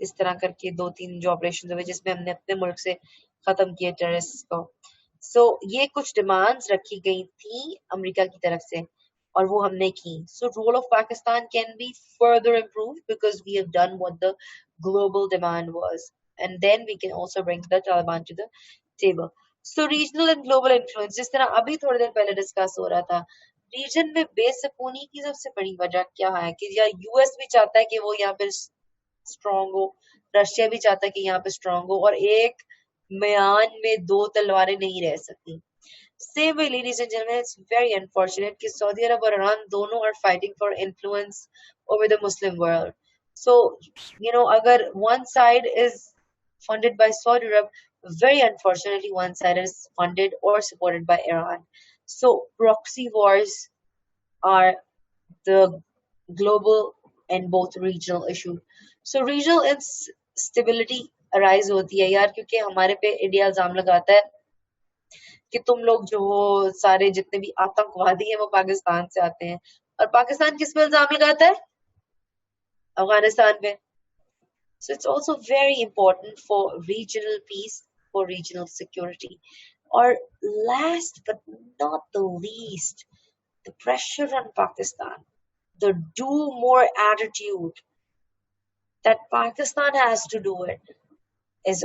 इस तरह करके 2-3 जो ऑपरेशन हुए जिसमें हमने अपने मुल्क से खत्म किए टेररिस्ट को। सो ये कुछ डिमांड्स रखी गई थी अमेरिका की तरफ से और वो हमने की। So role of Pakistan can be further improve because we have done what the global demand was, and then we can also bring the Taliban to the table. So regional and global influence, जिस तरह अभी थोड़ी देर पहले discuss हो रहा था, reason में बेसुकूनी की सबसे बड़ी वजह क्या है कि या यूएस भी चाहता है कि वो यहाँ पे स्ट्रांग हो, रशिया भी चाहता है कि यहाँ पे स्ट्रांग हो, और एक म्यान में दो तलवारें नहीं रह सकती। Same way, ladies and gentlemen, it's very unfortunate कि सऊदी अरब और ईरान दोनों are fighting for influence over the Muslim world. So, agar one side is funded by Saudi Arab, very unfortunately, one side is funded or supported by Iran. So, proxy wars are the global and both regional issue. So, regional instability arise होती है यार, क्योंकि हमारे पे India इल्जाम लगाता है कि तुम लोग जो हो सारे जितने भी आतंकवादी हैं वो पाकिस्तान से आते हैं, और पाकिस्तान किस पे इल्जाम लगाता है? अफगानिस्तान पे। So it's also very important for regional peace, for regional security. Or last but not the least, the pressure on Pakistan, the do more attitude that Pakistan has to do it is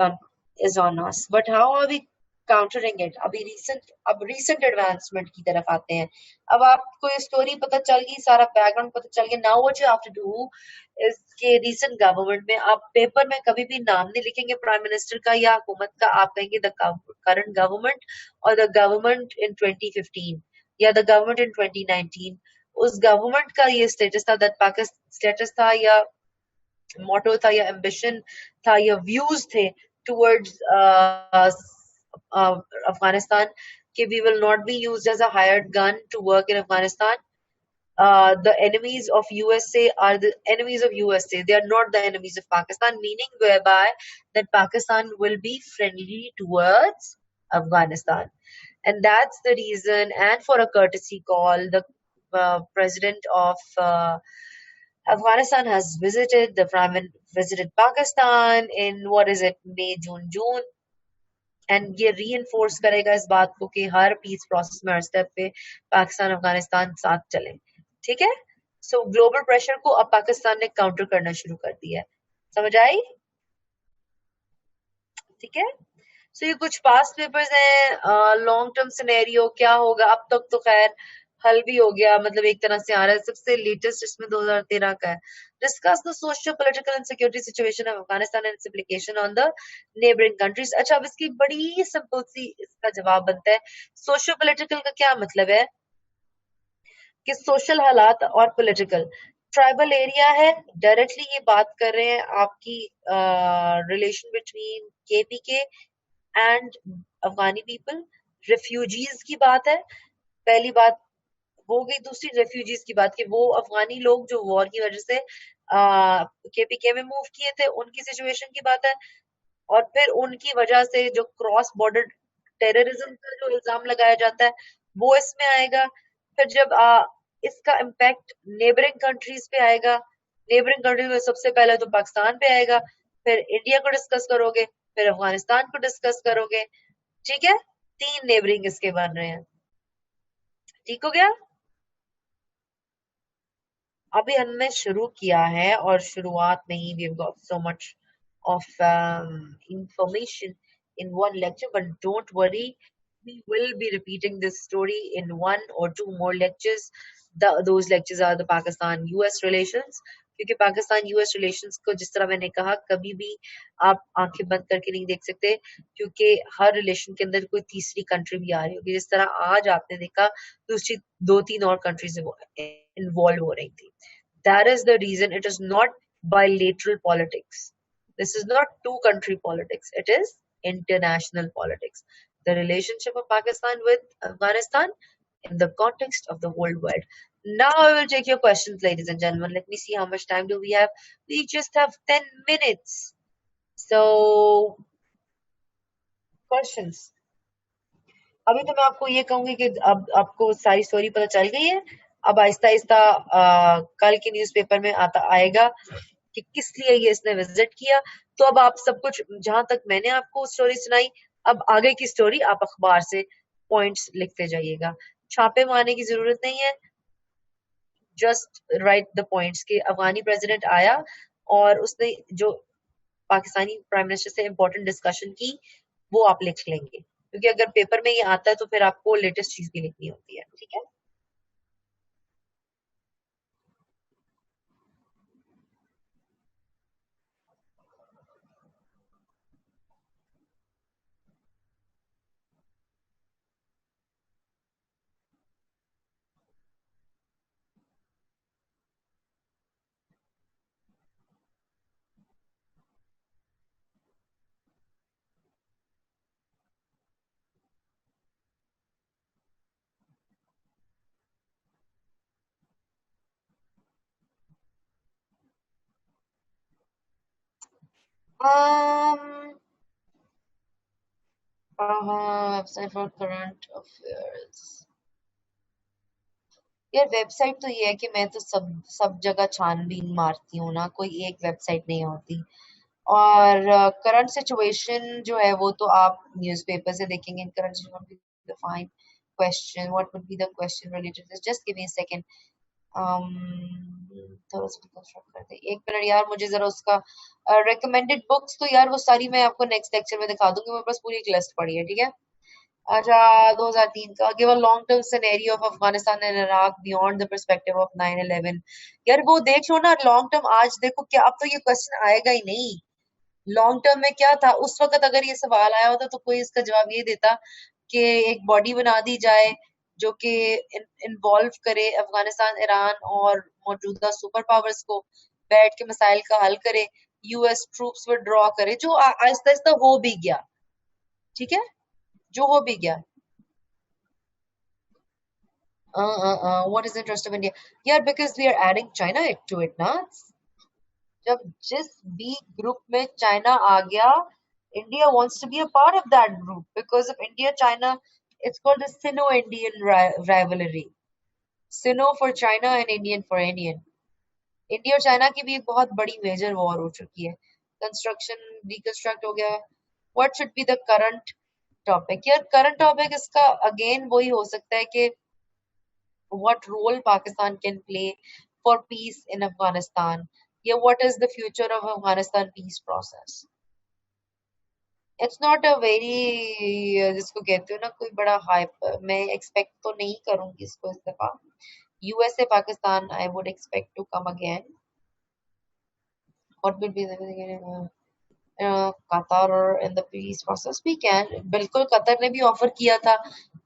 on us. But how are we countering it? अब recent advancement की तरफ आते हैं। अब आपको ये story पता चल गई, सारा बैकग्राउंड पता चल गया। Now what you have to do is कि recent गवर्नमेंट में आप पेपर में कभी भी नाम नहीं लिखेंगे प्राइम मिनिस्टर का या हुकूमत का, आप कहेंगे द करंट गवर्नमेंट और द गवर्नमेंट इन 2015 या द गवर्नमेंट इन 2019। उस गवर्नमेंट का ये स्टेटस था, दैट पाकिस्तान स्टेटस था या मोटो था या एम्बिशन था या व्यूज थे towards Afghanistan कि we will not be used as a hired gun to work in Afghanistan. The enemies of USA are the enemies of USA. They are not the enemies of Pakistan, meaning whereby that Pakistan will be friendly towards Afghanistan. And that's the reason, and for a courtesy call, the president of Afghanistan has visited, the Prime Minister visited Pakistan in May, June, and ये reinforce करेगा इस बात को कि हर peace process में हर step पे पाकिस्तान अफगानिस्तान साथ चले, ठीक है? So global pressure को अब पाकिस्तान ने counter करना शुरू कर दिया है, समझ आई? ठीक है? So ये कुछ past papers हैं, long term scenario क्या होगा, अब तक तो खैर हल भी हो गया, मतलब एक तरह से आ रहा है। सबसे लेटेस्ट इसमें 2013 का है। Discuss the social political and security situation of Afghanistan and it's implication on the neighbouring countries. अच्छा, अब इसकी बड़ी सिंपल सी इसका जवाब बनता है। सोशल पॉलिटिकल का क्या मतलब है कि सोशल हालात और पॉलिटिकल। ट्राइबल एरिया है, डायरेक्टली ये बात कर रहे हैं आपकी relation between KPK and Afghani people. Refugees की बात है, पहली बात हो गई। दूसरी रेफ्यूजीज की बात कि वो अफगानी लोग जो वॉर की वजह से केपीके में मूव किए थे, उनकी सिचुएशन की बात है। और फिर उनकी वजह से जो क्रॉस बॉर्डर टेररिज्म का जो इल्जाम लगाया जाता है वो इसमें आएगा। फिर जब इसका इम्पैक्ट नेबरिंग कंट्रीज पे आएगा, नेबरिंग कंट्रीज में सबसे पहले तो पाकिस्तान पे आएगा, फिर इंडिया को डिस्कस करोगे, फिर अफगानिस्तान को डिस्कस करोगे, ठीक है? 3 नेबरिंग इसके बन रहे हैं, ठीक हो गया? अभी हमने शुरू किया है और शुरुआत में ही we've got so much of information in one lecture, but don't worry, we will be repeating this story in 1 or 2 more lectures. Those lectures are the Pakistan-US relations, क्योंकि पाकिस्तान यूएस रिलेशंस को जिस तरह मैंने कहा कभी भी आप आंखें बंद करके नहीं देख सकते, क्योंकि हर रिलेशन के अंदर कोई तीसरी कंट्री भी आ रही होगी। जिस तरह आज आपने देखा दूसरी 2-3 और कंट्रीज इन्वॉल्व हो रही थी। That is the reason it is not bilateral politics. This is not two-country politics. It is international politics. The relationship of Pakistan with Afghanistan in the context of the whole world. Now I will take your questions, ladies and gentlemen. Let me see how much time do we have. We just have 10 minutes. So, questions. अभी तो मैं आपको ये कहूंगी कि अब आपको सारी स्टोरी पता चल गई है। अब आहिस्ता आहिस्ता कल के न्यूज़पेपर में आएगा कि किस लिए ये इसने विजिट किया। तो अब आप सब कुछ, जहां तक मैंने आपको स्टोरी सुनाई, अब आगे की स्टोरी आप अखबार से पॉइंट्स लिखते जाइएगा, छापे मारने की जरूरत नहीं है। जस्ट राइट द पॉइंट्स कि अफगानी प्रेसिडेंट आया और उसने जो पाकिस्तानी प्राइम मिनिस्टर से इंपॉर्टेंट डिस्कशन की, वो आप लिख लेंगे, क्योंकि अगर पेपर में ये आता है तो फिर आपको लेटेस्ट चीज भी लिखनी होती है। ठीक है। Website for current affairs. यार वेबसाइट तो ये है कि मैं तो सब सब जगह छानबीन मारती हूँ ना, कोई एक वेबसाइट नहीं होती। और करंट सिचुएशन जो है वो तो आप न्यूज़पेपर से देखेंगे। In current situation fine question, what would be the question related this, just give me a second. थोड़ा सा कंस्ट्रक्ट कर दे, एक मिनट यार, मुझे जरा उसका रिकमेंडेड बुक्स तो यार वो सारी मैं आपको नेक्स्ट लेक्चर में दिखा दूंगी, मेरे पास पूरी एक लिस्ट पड़ी है। ठीक है। अच्छा, 2003 का give a long term scenario of Afghanistan and Iraq beyond the perspective of 9/11। यार वो देख लो ना लॉन्ग टर्म, आज देखो क्या, अब तो ये क्वेश्चन आएगा ही नहीं। लॉन्ग टर्म में क्या था उस वक्त, अगर ये सवाल आया होता तो कोई इसका जवाब ये देता कि एक बॉडी बना दी जाए जो कि इन्वॉल्व करे अफगानिस्तान, ईरान और मौजूदा सुपर पावर्स को, बैठ के मसाइल का हल करे, यूएस ट्रूप्स विड्रॉ करे, जो आहिस्ता आहिस्ता हो भी गया। ठीक है, जो हो भी गया। What is interest of India? यार because we are adding China to it ना। जब जिस बी ग्रुप में चाइना आ गया, India wants to be a part of that group because of India China. It's called the Sino-Indian rivalry. Sino for China and Indian for Indian. India और China की भी एक बहुत बड़ी मेजर वॉर हो चुकी है। कंस्ट्रक्शन रिकंस्ट्रक्ट हो गया। What should be the current topic? यार करंट टॉपिक इसका अगेन वही हो सकता है कि what role Pakistan can play for peace in Afghanistan. Yeah, what is the future of Afghanistan peace process? It's not a very जिसको कहते हो ना कोई बड़ा हाइप, मैं एक्सपेक्ट तो नहीं करूंगी इसको इस दफा। USA Pakistan I would expect to come again. What will be the Qatar in the peace process? We can, बिल्कुल कतर ने भी ऑफर किया था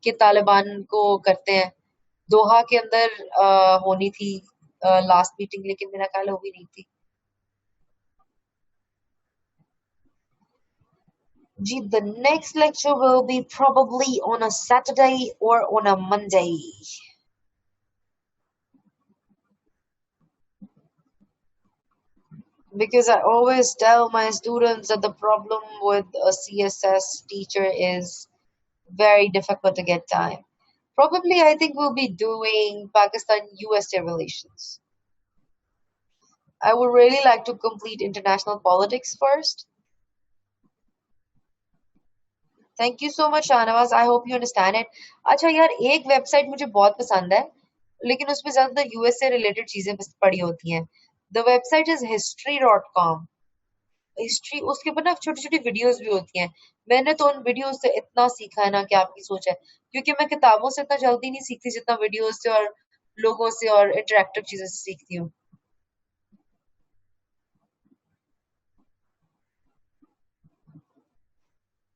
कि तालिबान को करते हैं। दोहा के अंदर होनी थी लास्ट मीटिंग, लेकिन मेरा ख्याल हो भी नहीं थी। जी, the next lecture will be probably on a Saturday or on a Monday. Because I always tell my students that the problem with a CSS teacher is very difficult to get time. Probably I think we'll be doing Pakistan-USA relations. I would really like to complete international politics first. Thank you so much Shahnawaz, I hope you understand it. अच्छा यार, एक website मुझे बहुत पसंद है, लेकिन उसमें ज्यादातर यूएस से रिलेटेड चीजें बस पड़ी होती हैं। The website is history.com। History, उसके ऊपर ना छोटी छोटी वीडियोस भी होती हैं। मैंने तो उन वीडियोस से इतना सीखा है ना कि आपकी सोच है, क्योंकि मैं किताबों से इतना जल्दी नहीं सीखती जितना वीडियोस से और लोगों से और इंटरेक्टिव चीजों से सीखती हूँ।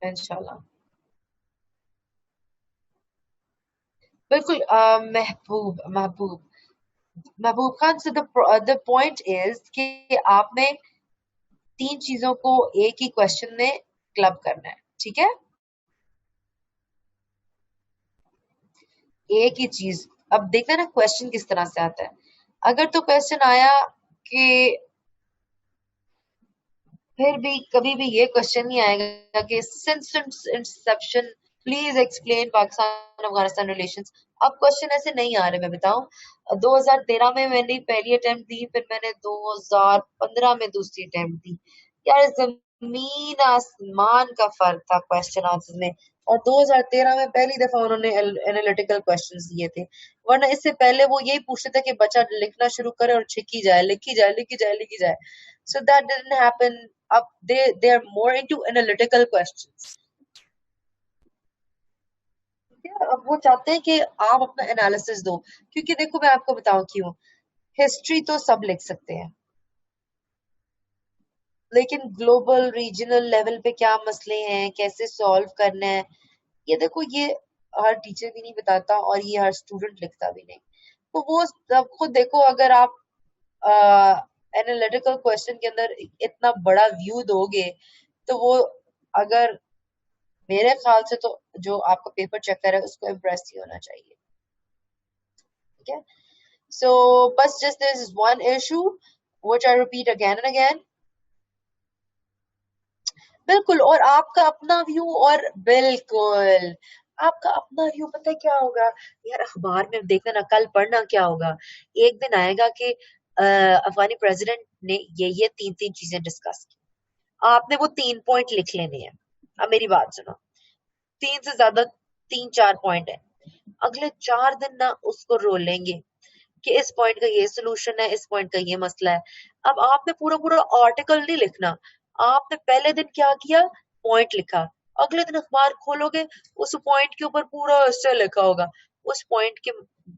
इंशाल्लाह। बिल्कुल। महबूब महबूब महबूब खान से द पॉइंट इज कि आपने तीन चीजों को एक ही क्वेश्चन में क्लब करना है। ठीक है, एक ही चीज। अब देखना ना क्वेश्चन किस तरह से आता है। अगर तो क्वेश्चन आया कि, फिर भी कभी भी ये क्वेश्चन नहीं आएगा कि since Inception please explain Pakistan Afghanistan relations. अब क्वेश्चन ऐसे नहीं आ रहे, मैं बताऊं। 2013 में मैंने पहली अटेम्प्ट दी, फिर मैंने 2015 में दूसरी अटेम्प्ट दी। यार जमीन आसमान का फर्क था क्वेश्चन आंसर में। और 2013 में पहली दफा उन्होंने एनालिटिकल क्वेश्चंस दिए थे, वरना इससे पहले वो यही पूछते थे कि बच्चा लिखना शुरू करे और लिखी जाए लिखी जाए लिखी जाए लिखी जाए। So that didn't happen. अब they are more into analytical questions. अब वो चाहते हैं कि आप अपना एनालिसिस दो, क्योंकि देखो मैं आपको बताऊं क्यों। हिस्ट्री तो सब लिख सकते हैं, लेकिन ग्लोबल रीजनल लेवल पे क्या मसले हैं, कैसे सॉल्व करना है, ये देखो ये हर टीचर भी नहीं बताता और ये हर स्टूडेंट लिखता भी नहीं। तो वो सब खुद देखो, अगर आप एनालिटिकल क्वेश्चन के अंदर इतना बड़ा व्यू दोगे, तो वो, अगर, मेरे ख्याल से तो जो आपका पेपर चेक करे उसको इम्प्रेस ही होना चाहिए। ठीक है। So, but just this is one issue which I repeat again and again. बिल्कुल, और आपका अपना व्यू, और बिल्कुल आपका अपना व्यू पता है क्या होगा। यार अखबार में देखना ना, कल पढ़ना क्या होगा। एक दिन आएगा कि अफगानी प्रेसिडेंट ने ये तीन तीन चीजें डिस्कस की, आपने वो 3 पॉइंट लिख लेने हैं। अब मेरी बात सुनो, 3 से ज्यादा 3-4 पॉइंट है। अगले 4 दिन ना उसको रोलेंगे कि इस पॉइंट का ये सोल्यूशन है, इस पॉइंट का ये मसला है। अब आपने पूरा पूरा आर्टिकल नहीं लिखना, आपने पहले दिन क्या किया, पॉइंट लिखा। अगले दिन अखबार खोलोगे, उस पॉइंट के ऊपर पूरा हिस्सा लिखा होगा। उस पॉइंट के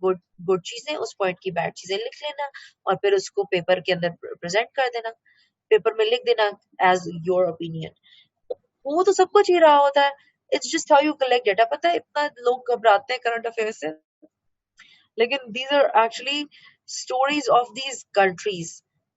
गुड गुड चीजें, उस पॉइंट की बैड चीजें लिख लेना, और फिर उसको पेपर के अंदर प्रेजेंट कर देना, पेपर में लिख देना एज योर ओपिनियन। वो तो सब कुछ ही रहा होता है। It's just how you collect data. पता है इतना लोग घबराते हैं करंट अफेयर से, लेकिन these are actually stories of these countries.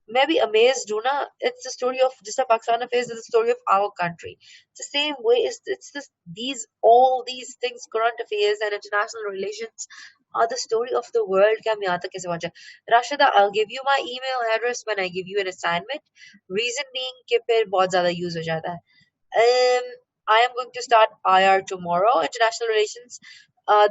मैं भी amazed हूँ ना। It's the story of, just like Pakistan affairs is the story of our country. It's the same way. It's this, these, all these things, current affairs and international relations are the story of the world कि हम यहाँ तक कैसे पहुंचे। Rashida, I'll give you my email address when I give you an assignment. Reason being कि फिर बहुत ज़्यादा use हो जाता है। I am going to start IR tomorrow, international relations.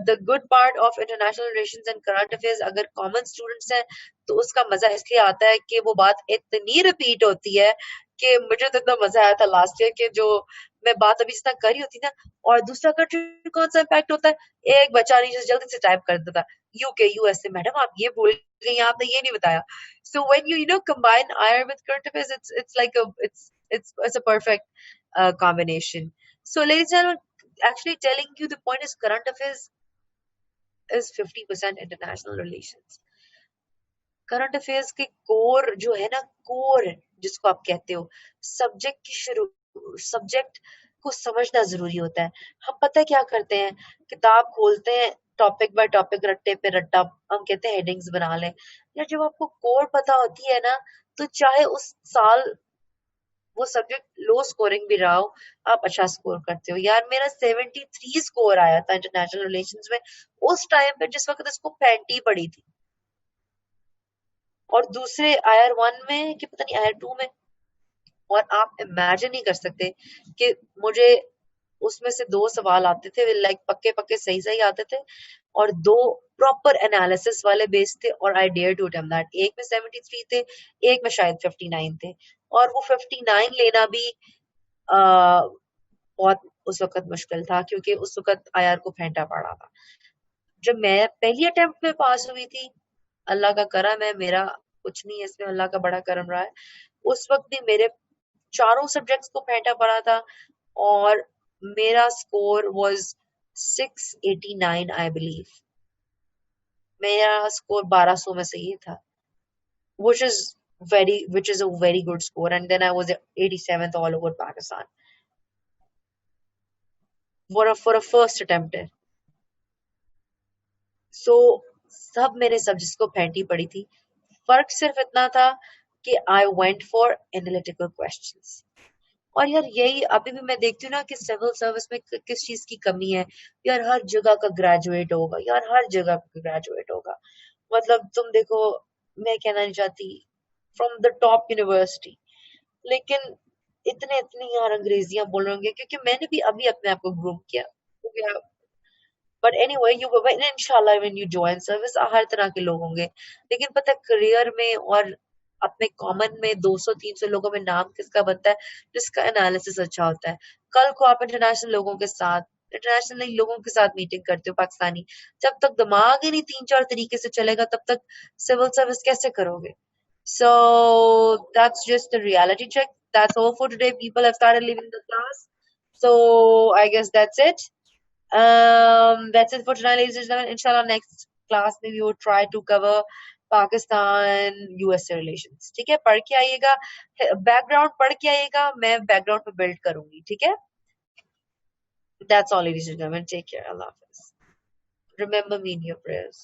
The good part of international relations and current affairs, अगर common students हैं तो उसका मजा इसलिए आता है कि वो बात इतनी रिपीट होती है कि मुझे तो इतना मजा आया था लास्ट ईयर के, जो मैं बात अभी जितना कर रही होती ना। और दूसरा कंट्री कौन सा इम्पैक्ट होता है, एक बच्चा नीचे जल्दी से टाइप कर देता, यूके यूएसए, मैडम आप ये भूल गई, आपने ये नहीं बताया। So when you combine IR with current affairs, it's like it's a perfect combination. So, ladies and gentlemen, actually telling you the point is current affairs is 50% international relations. Current affairs के core जो है ना, core जिसको आप कहते हो, subject की शुरू, सब्जेक्ट को समझना जरूरी होता है। हम पता है क्या करते हैं, किताब खोलते हैं, टॉपिक बाय टॉपिक, रट्टे पे रट्टा, हम कहते हैं हेडिंग्स बना लें। यार जब आपको कोर पता होती है ना, तो चाहे उस साल वो सब्जेक्ट लो स्कोरिंग भी रहा हो, आप अच्छा स्कोर करते हो। यार मेरा 73 स्कोर आया था इंटरनेशनल रिलेशंस में, उस टाइम पे जिस वक्त इसको पैंटी पड़ी थी। और दूसरे IR1 में कि पता नहीं IR2 में। और आप इमेजिन नहीं कर सकते कि मुझे उसमें से 2 सवाल आते थे, लाइक पक्के पक्के सही सही आते थे, और 2 प्रॉपर एनालिसिस वाले बेस थे, और I dare to attempt that. एक में 73 थे, एक में शायद 59 थे, और वो 59 लेना भी बहुत उस वक्त मुश्किल था, क्योंकि उस वक्त IR को फेंटा पड़ा था। जब मैं पहली अटेम्प्ट में पास हुई थी, अल्लाह का करम है, मेरा कुछ नहीं है इसमें, अल्लाह का बड़ा करम रहा है। उस वक्त भी मेरे चारों सब्जेक्ट्स को फेंटा पड़ा था, और मेरा स्कोर वाज 689 आई बिलीव। मेरा स्कोर 1200 में से ये था, which is which is a very good score, and then I was 87th all over Pakistan for a first attempt है। सो सब मेरे सब्जेक्ट्स को फेंटी पड़ी थी। फर्क सिर्फ इतना था कि I went for analytical questions. और यार यही अभी भी मैं देखती हूँ ना कि सिविल सर्विस में किस चीज की कमी है। यार हर जगह का ग्रेजुएट होगा, यार हर जगह का ग्रेजुएट होगा। मतलब तुम देखो, मैं कहना नहीं चाहती फ्रॉम द टॉप यूनिवर्सिटी, लेकिन इतने इतने यार अंग्रेजियां बोल रहे होंगे, क्योंकि मैंने भी अभी अपने आप को ग्रूम किया। we have, but anyway, you when inshallah when you join service हर तरह के लोग होंगे, लेकिन पता है करियर में और अपने कॉमन में 200-300 लोगों में नाम किसका बनता है जिसका एनालिसिस अच्छा होता है। कल को आप इंटरनेशनल लोगों के साथ इंटरनेशनल लोगों के साथ मीटिंग करते हो पाकिस्तानी, जब तक दिमाग ही नहीं 3-4 तरीके से चलेगा तब तक सिविल सर्विस कैसे करोगे? So that's just the reality check. That's all for today. People have started leaving the class. So I guess that's it. That's it for tonight, ladies and gentlemen. Inshallah, next class में we will try to cover Pakistan USA relations. ठीक है, पढ़ के आइएगा, background पढ़ के आइएगा, मैं बैकग्राउंड पे बिल्ड करूंगी, ठीक है? That's all, ladies and gentlemen. Take care. Allah Hafiz. Remember me in your prayers.